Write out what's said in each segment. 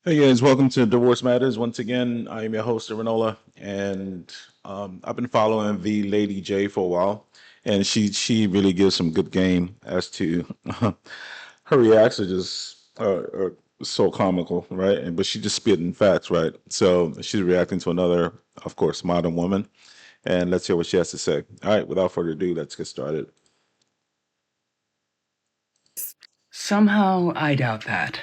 Hey guys, welcome to Divorce Matters. Once again, I am your host, Renola, and I've been following the Lady J for a while, and she really gives some good game as to her reactions are so comical, right? But she just spitting facts, right? So she's reacting to another, of course, modern woman, and let's hear what she has to say. All right, without further ado, let's get started. Somehow, I doubt that.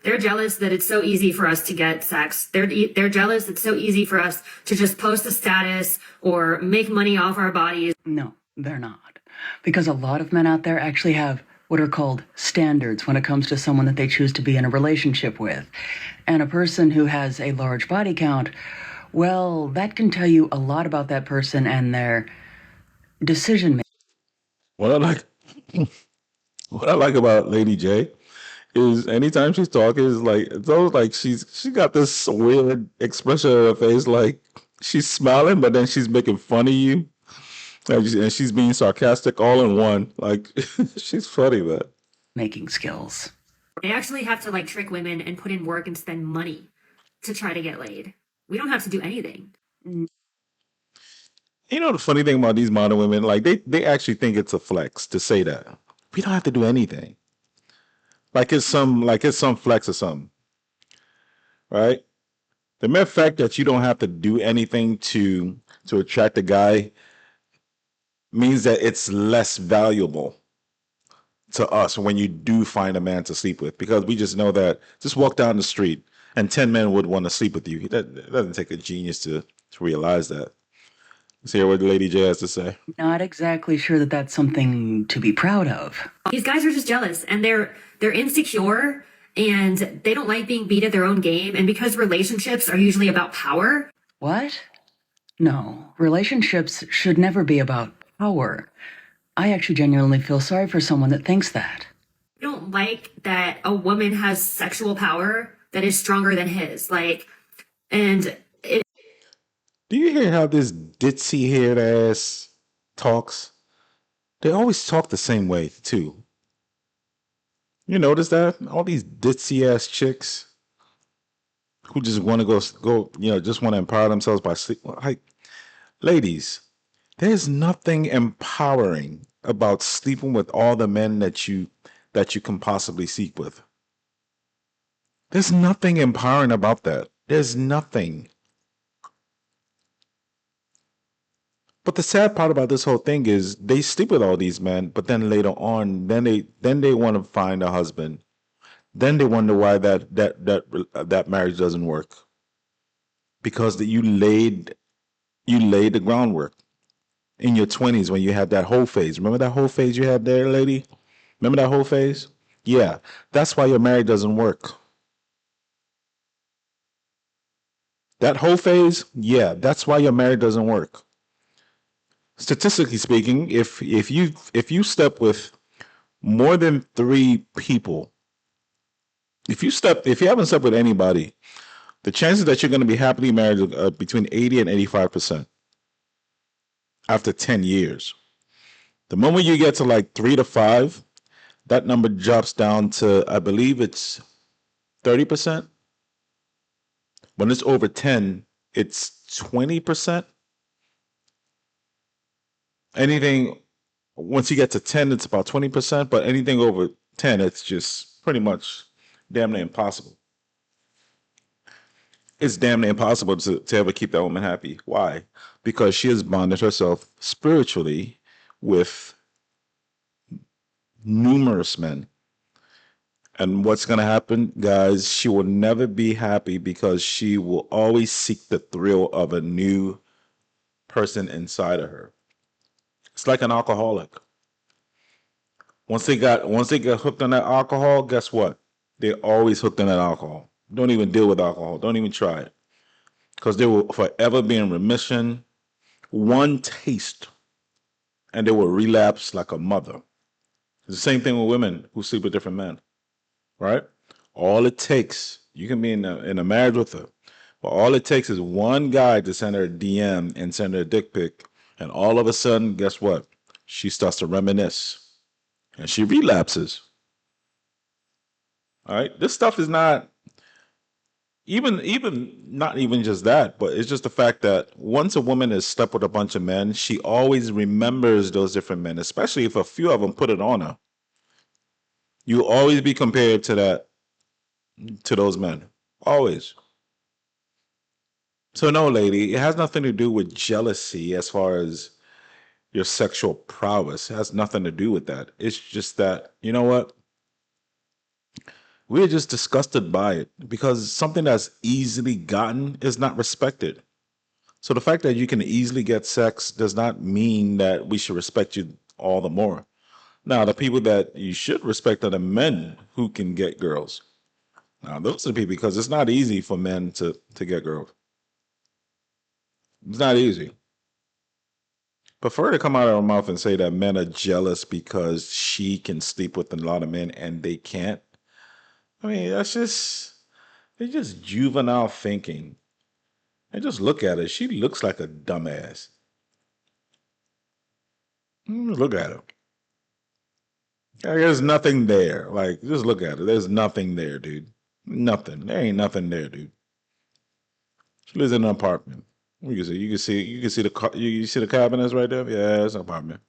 They're jealous that it's so easy for us to get sex. They're jealous it's so easy for us to just post a status or make money off our bodies. No, they're not. Because a lot of men out there actually have what are called standards when it comes to someone that they choose to be in a relationship with. And a person who has a large body count, well, that can tell you a lot about that person and their decision making. What I like, what I like about Lady J is anytime she's talking is like it's always like she got this weird expression on her face, like she's smiling, but then she's making fun of you, and she's being sarcastic all in one. Like she's funny, man. skills. They actually have to like trick women and put in work and spend money to try to get laid. We don't have to do anything. You know the funny thing about these modern women, like they actually think it's a flex to say that we don't have to do anything. Like it's some flex or something, right? The mere fact that you don't have to do anything to attract a guy means that it's less valuable to us when you do find a man to sleep with, because we just know that just walk down the street and 10 men would want to sleep with you. That doesn't take a genius to realize that. Let's hear what Lady J has to say. Not exactly sure that that's something to be proud of. These guys are just jealous and they're insecure and they don't like being beat at their own game. And because relationships are usually about power. What? No, relationships should never be about power. I actually genuinely feel sorry for someone that thinks that. I don't like that a woman has sexual power that is stronger than his. And Do you hear how this ditzy haired ass talks? They always talk the same way, too. You notice that? All these ditzy ass chicks who just want to just want to empower themselves by sleep. Like, ladies, there's nothing empowering about sleeping with all the men that you can possibly sleep with. There's nothing empowering about that. There's nothing. But the sad part about this whole thing is they sleep with all these men, but then later on, then they want to find a husband. Then they wonder why that marriage doesn't work, because you laid the groundwork in your 20s when you had that whole phase. Remember that whole phase you had there, lady? Remember that whole phase? Yeah, that's why your marriage doesn't work. That whole phase, yeah, that's why your marriage doesn't work. Statistically speaking, if you step with more than three people, if you haven't slept with anybody, the chances that you're going to be happily married are between 80 and 85% after 10 years. The moment you get to like 3 to 5, that number drops down to, I believe it's 30%. When it's over 10, it's 20%. Anything, once you get to 10, it's about 20%, but anything over 10, it's just pretty much damn near impossible. It's damn near impossible to ever keep that woman happy. Why? Because she has bonded herself spiritually with numerous men. And what's going to happen, guys, she will never be happy because she will always seek the thrill of a new person inside of her. It's like an alcoholic. Once they get hooked on that alcohol, guess what? They're always hooked on that alcohol. Don't even deal with alcohol. Don't even try it. Because they will forever be in remission. One taste, and they will relapse like a mother. It's the same thing with women who sleep with different men, right? All it takes, you can be in a marriage with her, but all it takes is one guy to send her a DM and send her a dick pic, and all of a sudden, guess what? She starts to reminisce, and she relapses. All right, this stuff is not. even not even just that, but it's just the fact that once a woman has slept with a bunch of men, she always remembers those different men, especially if a few of them put it on her. You always be compared to those men. Always. So no, lady, it has nothing to do with jealousy as far as your sexual prowess. It has nothing to do with that. It's just that, you know what? We're just disgusted by it because something that's easily gotten is not respected. So the fact that you can easily get sex does not mean that we should respect you all the more. Now, the people that you should respect are the men who can get girls. Now, those are the people because it's not easy for men to get girls. It's not easy. But for her to come out of her mouth and say that men are jealous because she can sleep with a lot of men and they can't, I mean, it's just juvenile thinking. And just look at her. She looks like a dumbass. Look at her. There's nothing there. Like, just look at her. There's nothing there, dude. Nothing. There ain't nothing there, dude. She lives in an apartment. You can see you see the cabinets right there. Yeah, it's an apartment.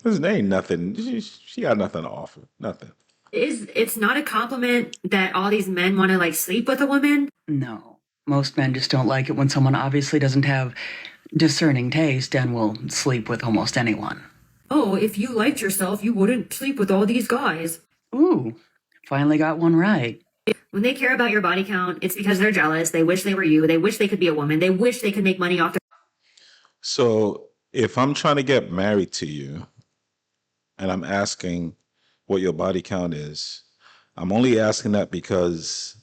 There ain't nothing. She got nothing to offer. Nothing. It's not a compliment that all these men want to like sleep with a woman? No. Most men just don't like it when someone obviously doesn't have discerning taste and will sleep with almost anyone. Oh, if you liked yourself, you wouldn't sleep with all these guys. Ooh, finally got one right. When they care about your body count, it's because they're jealous. They wish they were you. They wish they could be a woman. They wish they could make money off their. So if I'm trying to get married to you and I'm asking what your body count is, I'm only asking that because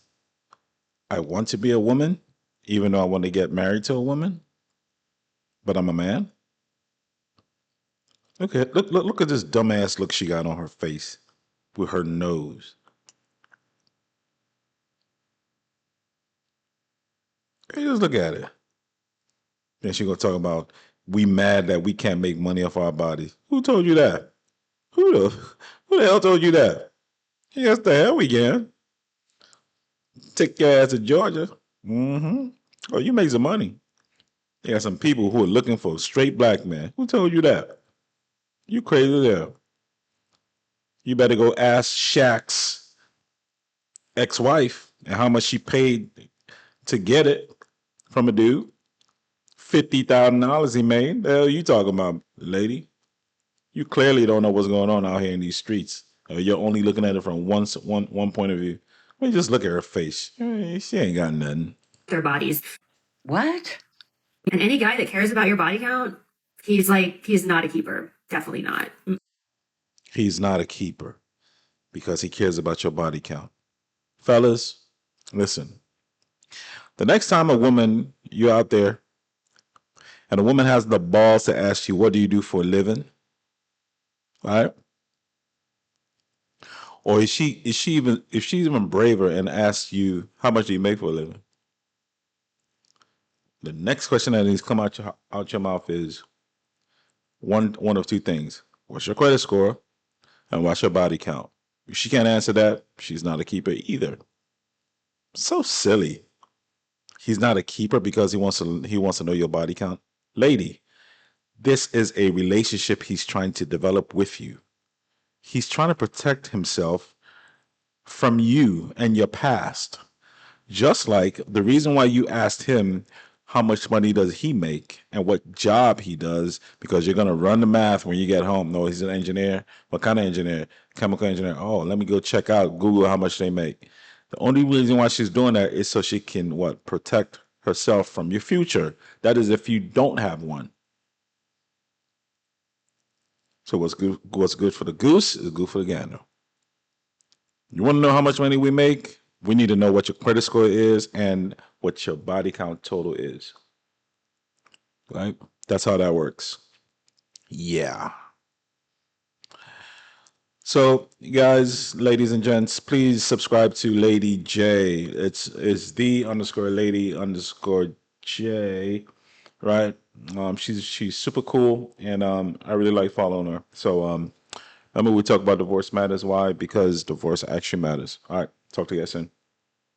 I want to be a woman, even though I want to get married to a woman, but I'm a man. Look at this dumbass look she got on her face with her nose. Hey, just look at it. Then she gonna talk about we mad that we can't make money off our bodies. Who told you that? Who the who the hell told you that? Yes, the hell we can. Take your ass to Georgia. Mm-hmm. Oh, you make some money. There are some people who are looking for a straight black man. Who told you that? You crazy there. You better go ask Shaq's ex-wife and how much she paid to get it from a dude. $50,000 he made. The hell you talking about, lady? You clearly don't know what's going on out here in these streets. You're only looking at it from one point of view. I mean, just look at her face. She ain't got nothing. Their bodies. What? And any guy that cares about your body count, he's not a keeper. Definitely not. He's not a keeper because he cares about your body count. Fellas, listen. The next time you're out there and a woman has the balls to ask you, what do you do for a living? Right? Or is she even if she's even braver and asks you how much do you make for a living? The next question that needs to come out your mouth is one of two things. What's your credit score? And what's your body count? If she can't answer that, she's not a keeper either. So silly. He's not a keeper because he wants to know your body count. Lady, this is a relationship he's trying to develop with you. He's trying to protect himself from you and your past. Just like the reason why you asked him how much money does he make and what job he does, because you're going to run the math when you get home. No, he's an engineer. What kind of engineer? Chemical engineer. Oh, let me go check out Google how much they make. The only reason why she's doing that is so she can what? Protect herself from your future. That is if you don't have one. So what's good for the goose is good for the gander. You want to know how much money we make? We need to know what your credit score is and what your body count total is. Right? That's how that works. Yeah. So, guys, ladies and gents, please subscribe to Lady J. It's the underscore lady underscore J, right? She's super cool, and I really like following her. So, we talk about divorce matters. Why? Because divorce actually matters. All right, talk to you guys soon.